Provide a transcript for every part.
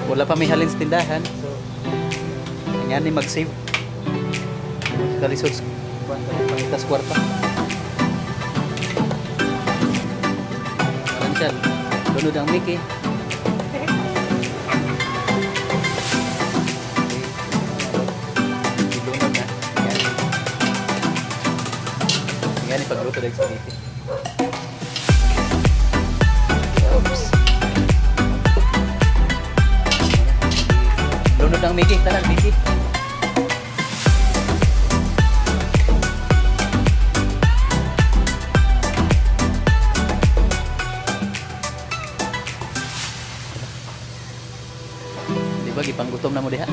wala pa may halin sa tindahan. So, yan ni mag-save. Kalisod pangitas kwarta. Alam siya, lunod ang Mickey. Lunod na. Yan ni pagluto dahil sa Mickey. Oops. Lunod ang Mickey, talang Mickey. Bagi panggutom na mo diha.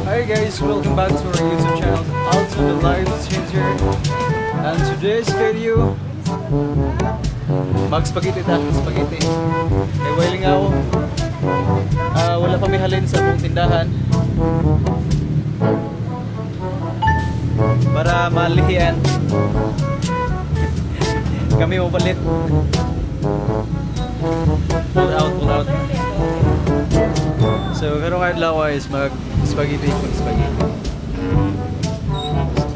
Hi guys, welcome back to our YouTube channel, Also the Life Changer. And today's video, Mag-spaghetti ta, spaghetti. Kay wailing ako. Wala pa may halin sa buong tindahan. Para malihian. Kami mo palit. Pull out. So, karong adlaw is mag-spaghetti kung spaghetti.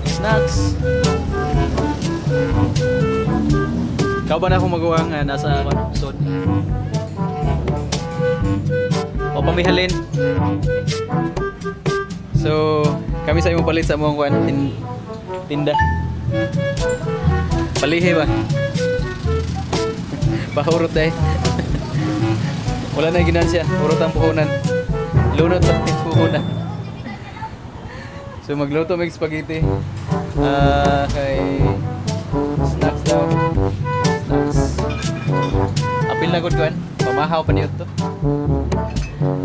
Snacks. Ikaw ba na akong magawa nga nasa episode? O pamihalin. So, kami sa imong palit sa among tinda. Palihi ba? Pahurot dahil. Wala na ginansya. Urot ang puhunan. Lunot ang puhunan. So, magluto may spaghetti. Kay snacks daw. Snacks. Apil na good kuan. Pamahaw pa niyo to.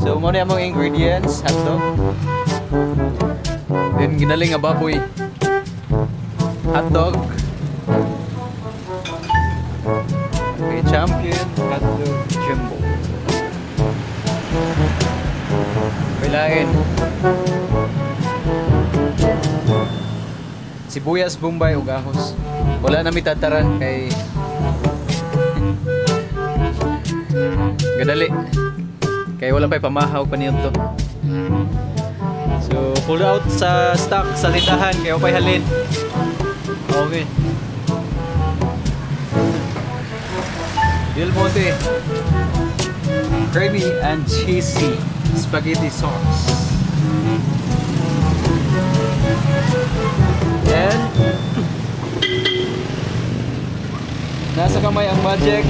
So, muna yung mga ingredients. Hotdog. Then, ginaling nga baboy. Hotdog. Okay, champion. Hotdog. Jumbo. Kailangan sibuyas, bombay, ug ahos. Wala na mitataran kay gadali. Kaya wala pa'y pamahaw pa niyon to. So, pull out sa stock sa tindahan kaya pa'y halin. Okay. Del Monte creamy and cheesy spaghetti sauce. Then, nasa kamay ang magic.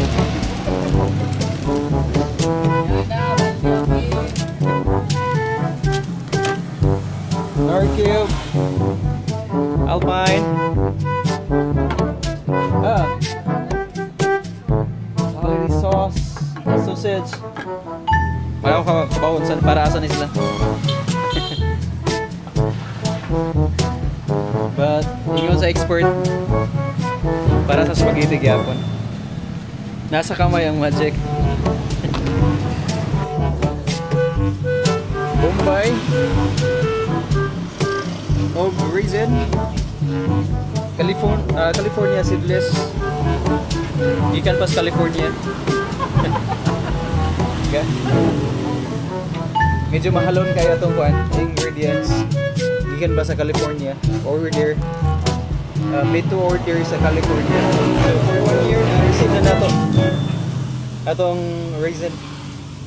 Nor cube, Alpine, spaghetti sauce, sausage. Parang kabawon sa para asan sila. But ingon sa expert para sa spaghetti gyapon. Nasa kamay ang magic. Bombay. Of raisin. California seedless. Gikan pas California. Okay. Medyo mahalon kaya itong ingredients. Gikan ba sa California? Order. Made to order sa California. So for 1 year na receive na nato atong raisin.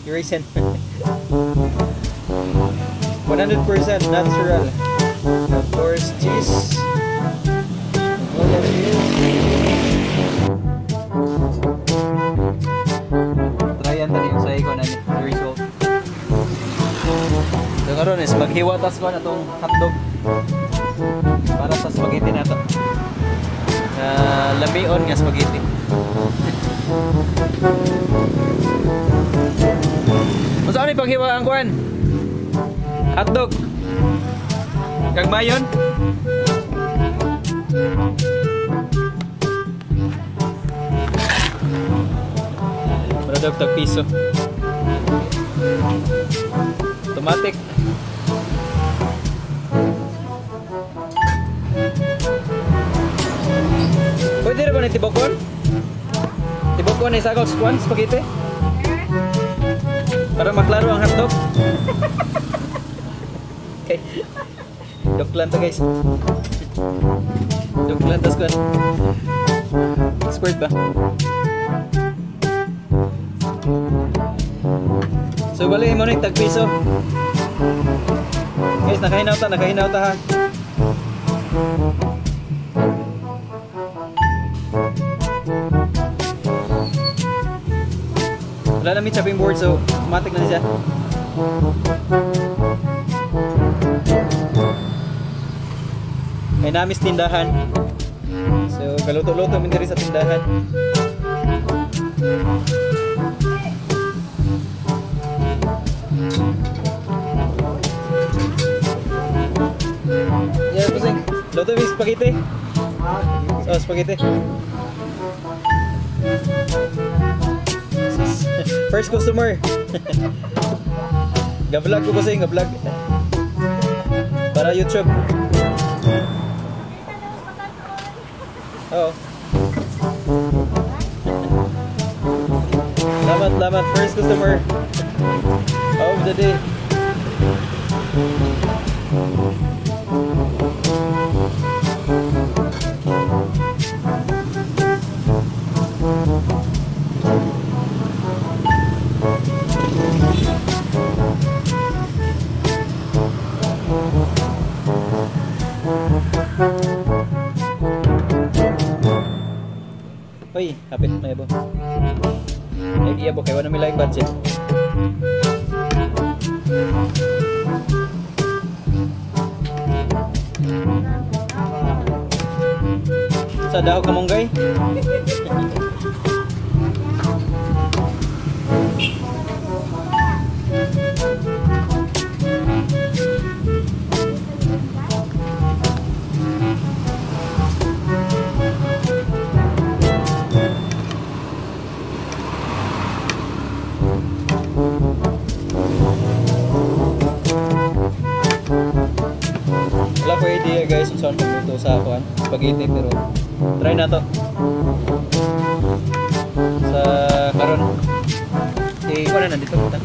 100% natural. Of course, cheese. Tryan tani yung sa iko na the result. So karon is maghiwatas ko na itong hotdog para sa spaghetti nato. Lamion nga spaghetti. Unsa ni paghiwa ang kuan? Hotdog. Kag mayon. Product tag piso. Automatic. ni tibokon? Tibokon ni sakol squan spaghetti? Para maklaro ang hotdog. Okay. Joke lang to guys. Joke lang to squan. Expert ba? So bali mo ni tagpiso. Guys, nakahinaw ta ha. Wala namin chopping board so automatic na siya. May namis tindahan. So galuto-luto min diri sa tindahan. Yeah, pusing. Luto mi spaghetti. Oh, spaghetti. First customer. Ga-vlog ko kasi, ga-vlog. Para YouTube. Oo. Lamat. First customer of the day. Uy, hapit na ibo. Iya bo kay wala mi like budget. Sa daw ka monggay? Wala ko idea guys kung saan magluto sa akuan spaghetti pero try na to sa karon ko na nandito kita.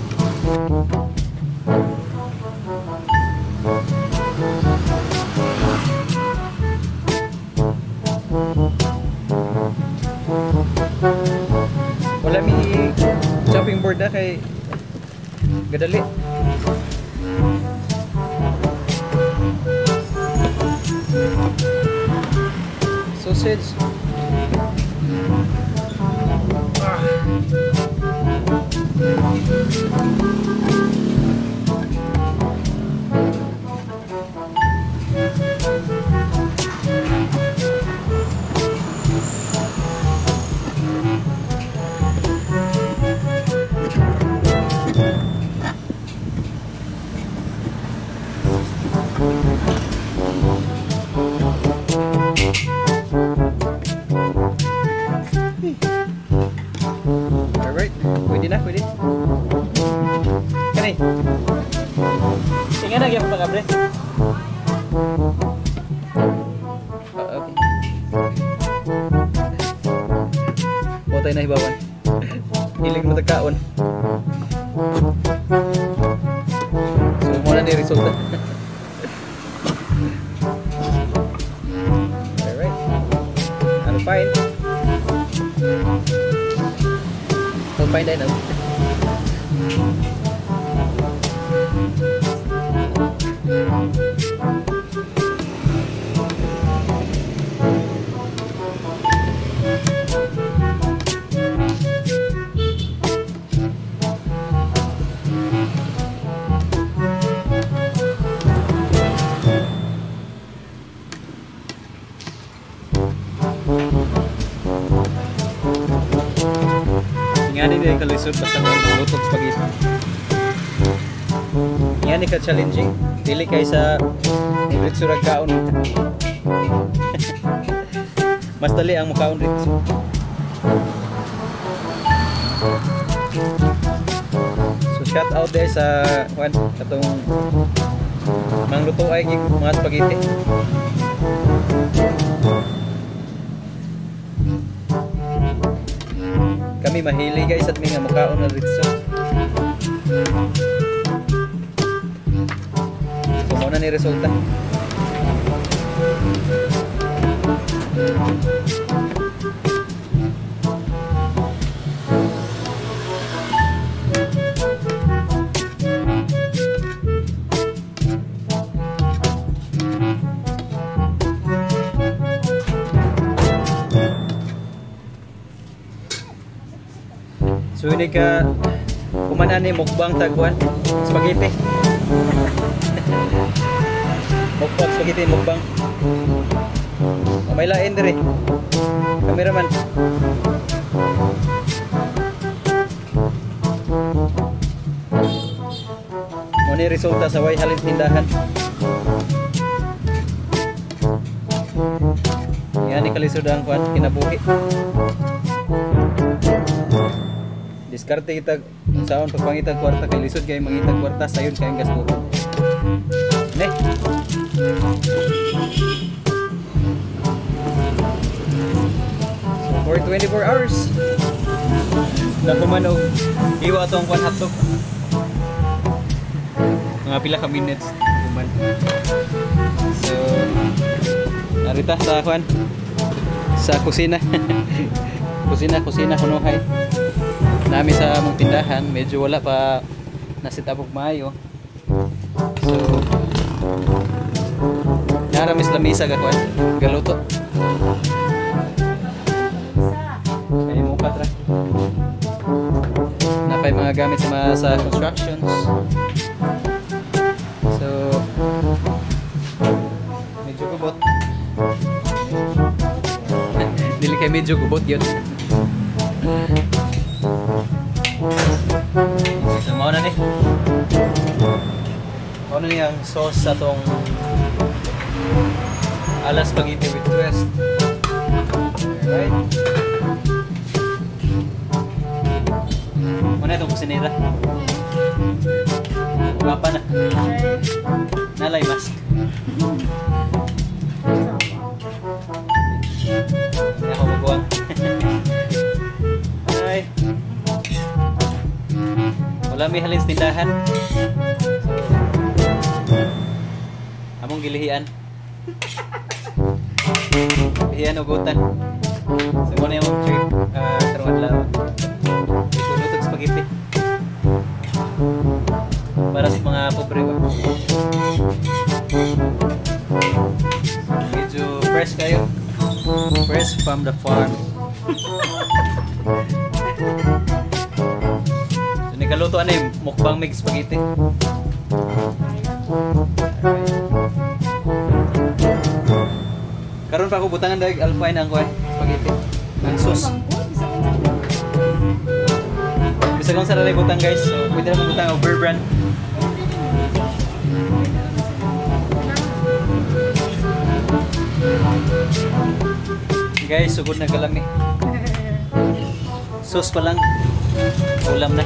Wala mi chopping board na kay gadali. Sausage. Alright, pwede na. Kani. Tingnan na gyud pa kabre. Okay. Botay na hibawan. Hiling mo tagkaon. So mo na di resulta. Alright. I'm fine. Fine din ako. Yan din kalisod basta lutog spaghetti. Yan ka challenging. Dili kay sa diretso ra kaon. Mas dali ang mukaon diretso. So shout out there sa Juan katong mangluto ay mga spaghetti. kami mahili guys at mga mukaon na ritso. So muna ni resulta. So ini ka kumanan ni mukbang tagwan spaghetti. Mukbang spaghetti mukbang. May lain dire. Kameraman. Muni resulta sa way halin tindahan. Yan ni kalisod ang kwan kinabuhi. Diskarte kita saon pagpangitag kwarta kay lisod kay mangitag kwarta sayon kay gas buhok. Ne. So for 24 hours. Nakuman og iwa to ang kwan hotdog. Mga pila ka minutes kuman. So narita sa kwan sa kusina. kusina kunuhay. Nami sa among tindahan, medyo wala pa nasitabog maayo. So naramis lamisa ka kwan, galuto. Kaya mo patra. Napay mga gamit sa constructions. So medyo gubot. Dili kay medyo gubot yun. So, mauna ni. Mauna ni ang sauce sa tong alas spaghetti with twist. Alright. Muna itong kusinera. Wapa na. Nalay mask. Hindi ako magbuwang. Ay. Wala may halin sa tindahan. So, among gilihian. Gilihian ugutan. So muna yung trip karong adlaw. Itulutog spaghetti. Para sa mga pobre ba. Medyo fresh kayo. Fresh from the farm. Kaluto ano yung mukbang mix spaghetti. Karon pa ako butangan dahil alpine ang kuha spaghetti. Ang sauce. Bisa kong sarali butang guys. So, pwede naman butang over brand. Guys, sugod na kalami. Sauce pa lang. Ulam na.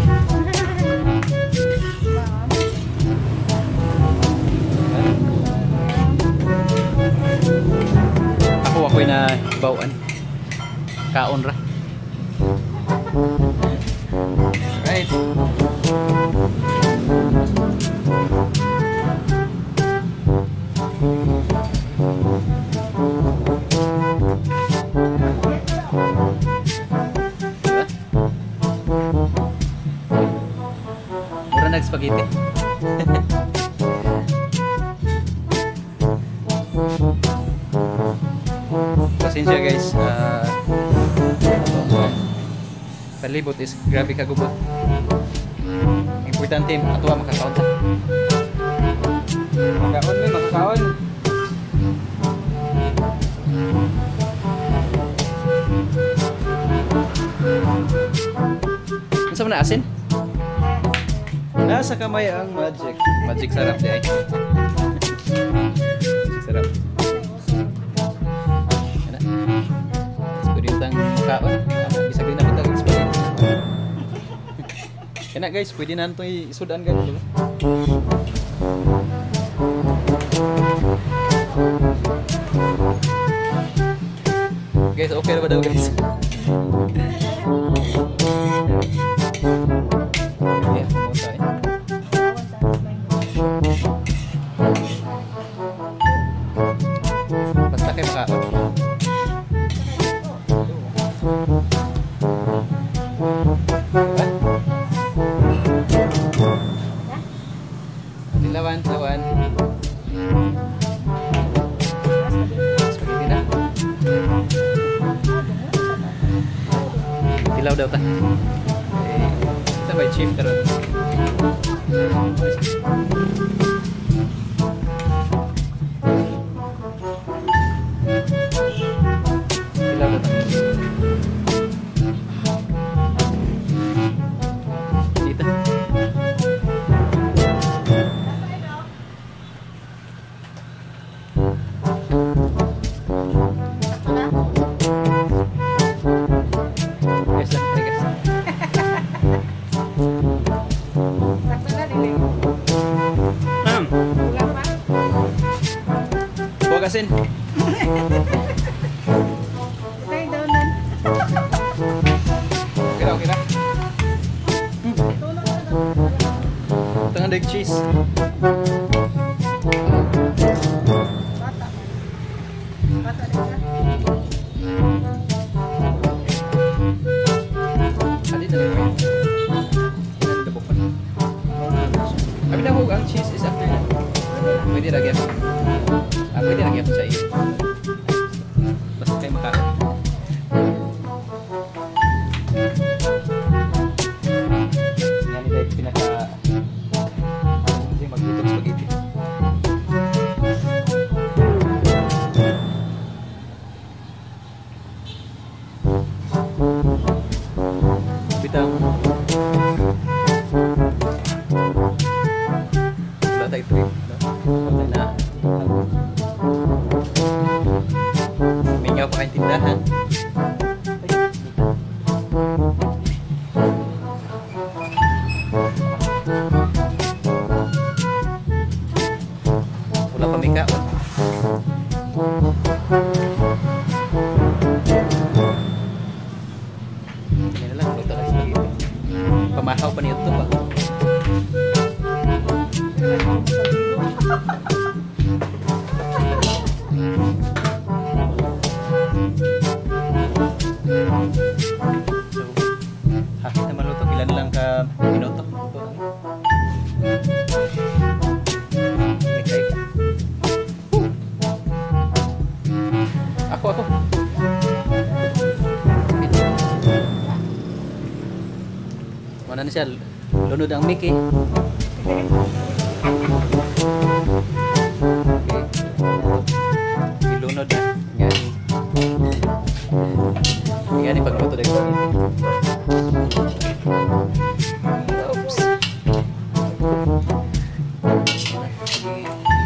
Ako'y na bawaan. Kaon ra. Right. Mura nag-spaghetti. Pasensya guys, palibot is grabe kagubot. Importante ato makakaon ta. Makakaon mi makakaon. Unsa man na asin? Nasa kamay ang magic. Magic sarap di ay. Magic sarap. Pwede utang kaon. Bisa gawin na kita spaghetti. Kaya guys, pwede na ito isudan guys. Diba? Guys, okay na ba daw guys? Lawan, lawan. Spaghetti na. Tilaw daw ta. Kita may chief karon. Tilaw daw ta. Dito. Guys, lang, guys. Huwag asin. Okay na, okay na. Tangan deg cheese. Adi na lang. Abi na ang cheese is after na. Pwede lagyan. Pwede lagyan sa iyo. Basta kayo makain. Yan ito yung pinaka hindi maglutong spaghetti. Bitang wala tayo trip. Wala na. May nga pa kayong tindahan. Wala pa may kaon. Ganyan na lang, luto na spaghetti. Pamahaw pa niyo ito ba? So, hapit na maluto. Ilan lang ka minuto? Luto na. Inikay ka. Ako. Mana na siya? Lunod ang Mickey. Okay. Ilunod na. Yan yung pagluto dahil spaghetti. Oops.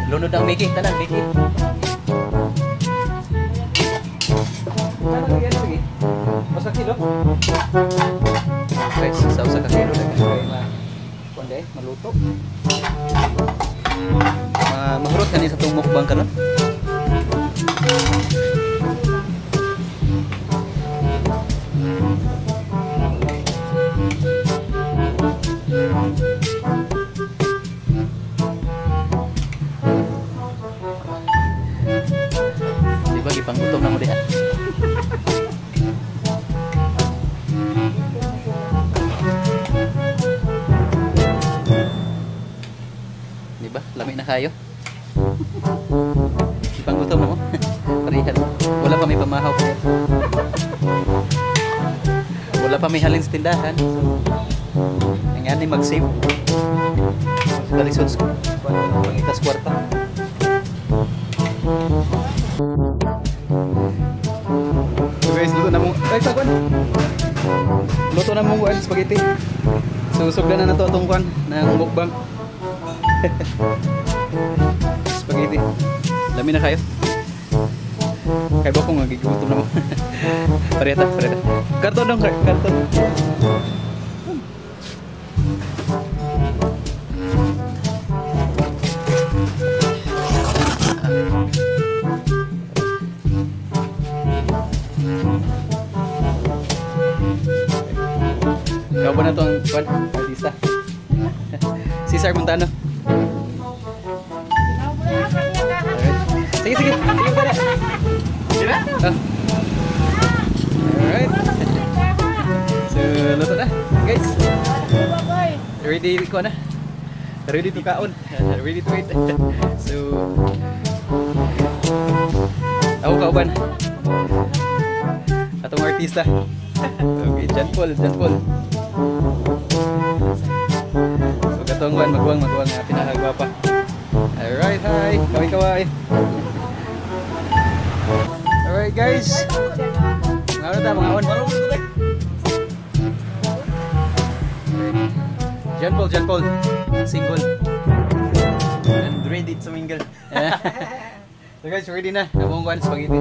Lunod ang Mickey. Tanan, Mickey. Tanan, yan lagi. Masa kilo? Guys, sa usa ka kilo na kaya kundi maluto. Mahurot kani sa tong mukbang karon. Di ba gipanggutom na mo diha? Diba? Lamig na kayo. Ipanggutom na mo. Parihan. Wala pa may pamahaw po. Wala pa may halin sa tindahan. Ang yan ay mag-save. Kalisod ko. Pangitas kwarta. So guys, luto na mo. Ay, sakon. Luto na mo spaghetti. Susugdan na to itong kwan ng mukbang. Spaghetti. Dami na kayo. Kaya ba kung magigutom na mo? Pareta. Karton dong, karton. Ikaw ba na ito ang kwan? Artista. Cesar Montano. Sige. Sige ba na? Sila? Alright. So, luto na. Guys. Ready ko na. ready to kaon. Ready to eat. So ako kauban atong artista. Okay, John Paul. So katong magwang nga pinakagwapa. Alright, hi. Kaway. Alright guys. Ano ta mga on? John Paul. Single. And ready to mingle. So guys, ready na. Nabong kuhan spaghetti.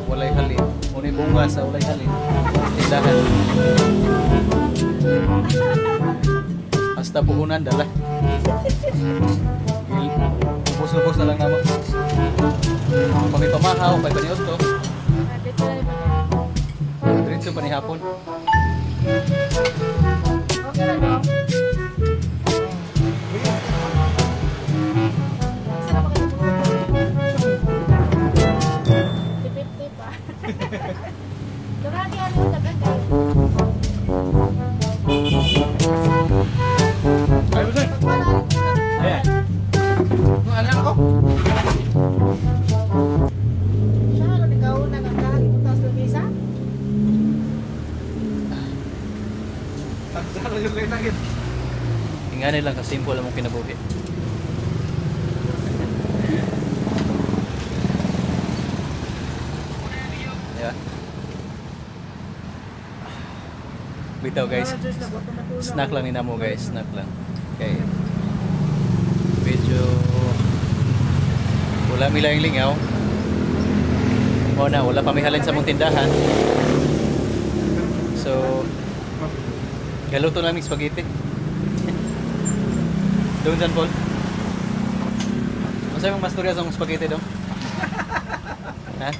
Walay halin. Unay bunga sa walay halin. Tindahan. Hasta puhunan dala. Ubus na lang naman. Kami pamahaw, may paniot to. Diretso pa ni hapon. Okay na dong. Durati ano yung tagal kayo? Ay, Busoy! Ayan! Anak ko! Siya ano ikaw nagkakagipuntas ng visa? Tagsalo yung kayo nagit. Tingnan lang kasimple ang mong kinabuhi. Yeah. Bitaw guys. Snack lang ni namo guys, snack lang. Okay. Medyo wala milayang lingaw. Wala pa may halin sa mong tindahan. So galuto namin spaghetti. Doon John Paul. Masaya mong masturya sa mong spaghetti dong? Ha?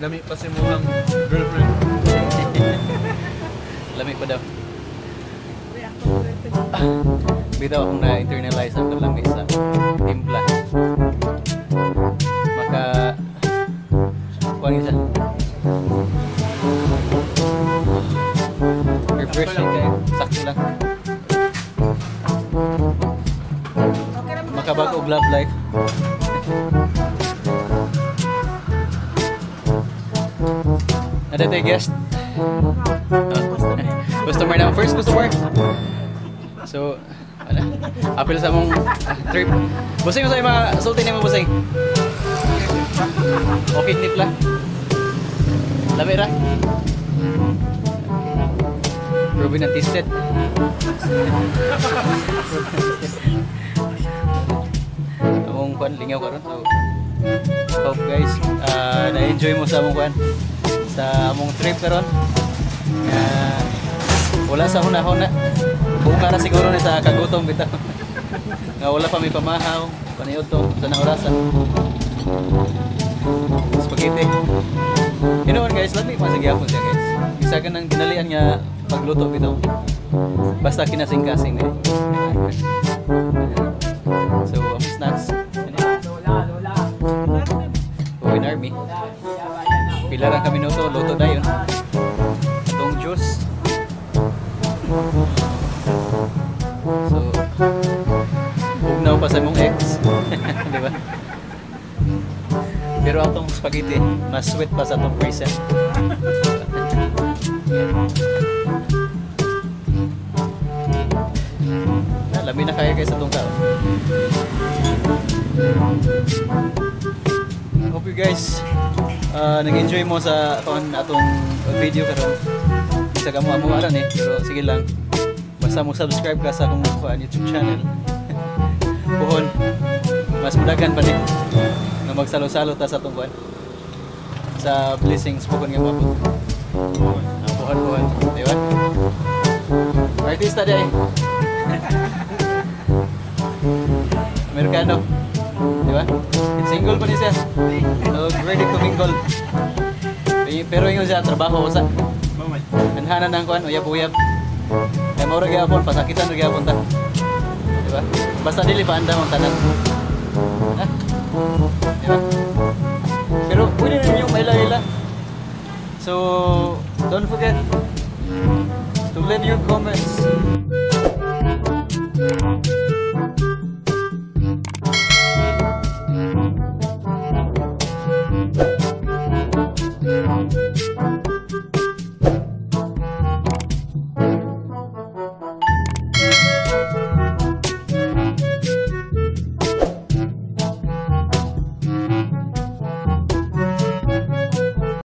Lami pa si mo ng girlfriend. Lami pa daw. Bitaw akong na-internalize ang lami sa timpla. Maka kuha siya. Refreshing kayo. Sakto lang. Makabag og love life. Ada tayo guest. Customer na. First customer. So, apel sa mong trip. Busing mo sa mga sulti na mo busing. Okay, nip lang. Lami ra. Proven and tasted. Among kuan lingaw karon. So, hope guys, na-enjoy mo sa among kuan sa among trip karon. Wala sa hunahuna. Bunga na siguro na sa kagutom bitaw. Nga wala pa may pamahaw, paniod to sa naorasan. Spaghetti. You know what guys, lami pa sa gyapon siya guys. Isa ka nang ginalian nga pagluto bitaw. Basta kinasing-kasing na. So, snacks. Uwin Army. Pila lang kami luto dayon. Atong juice. So, ugnaw pa sa mong ex. Di ba? Pero atong spaghetti, mas sweet pa sa atong present. Lami na kaya guys sa itong kaon. Hope you guys nag-enjoy mo sa atong video karon. Isa ka mo amuaran pero sige lang. Basta mo subscribe ka sa akong YouTube channel. Puhon, mas mudagan pa ni na magsalo-salo ta sa atong kuan. Sa blessings puhon nga mabot. Puhon, di ba? Artista di ay. Amerikano. Di ba? Single ko ni siya. So, ready to mingle. Pero yung siya, trabaho ko sa anhanan ng kuan, uyab-uyab. Kaya maura gyapon, pasakitan ra gyapon ta. Di ba? Basta dili pa anda mong tanan. Ha? Di ba? Pero pwede rin yung maila-ila. So, don't forget to leave your comments.